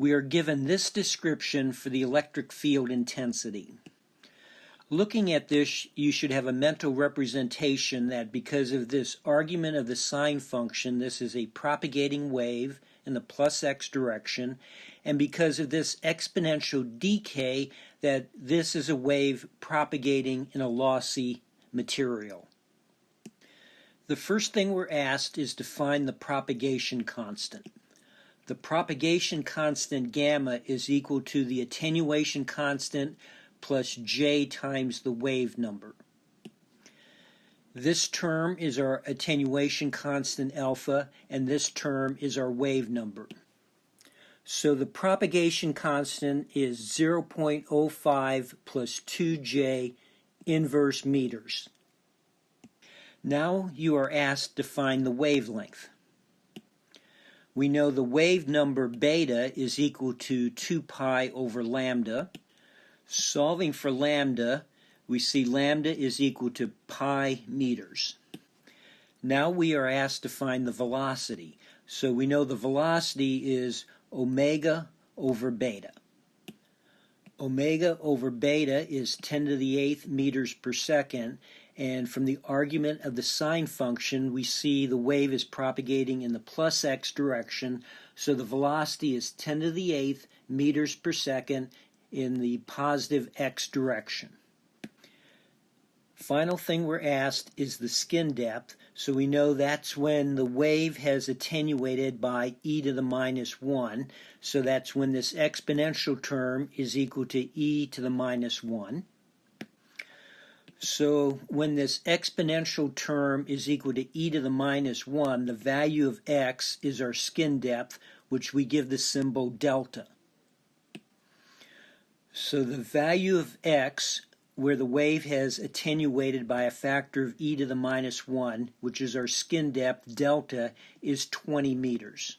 we are given this description for the electric field intensity. Looking at this, you should have a mental representation that because of this argument of the sine function, this is a propagating wave in the plus x direction, and because of this exponential decay, that this is a wave propagating in a lossy material. The first thing we're asked is to find the propagation constant. The propagation constant gamma is equal to the attenuation constant plus j times the wave number. This term is our attenuation constant alpha, and this term is our wave number. So the propagation constant is 0.05 plus 2j inverse meters. Now you are asked to find the wavelength. We know the wave number beta is equal to 2 pi over lambda. Solving for lambda, we see lambda is equal to pi meters. Now we are asked to find the velocity. So we know the velocity is omega over beta. Omega over beta is 10 to the 8th meters per second, and from the argument of the sine function, we see the wave is propagating in the plus x direction, so the velocity is 10 to the 8th meters per second in the positive x direction. Final thing we're asked is the skin depth, so we know that's when the wave has attenuated by e to the minus 1, so that's when this exponential term is equal to e to the minus 1. So when this exponential term is equal to e to the minus 1, the value of x is our skin depth, which we give the symbol delta. So the value of x, where the wave has attenuated by a factor of e to the minus 1, which is our skin depth, delta, is 20 meters.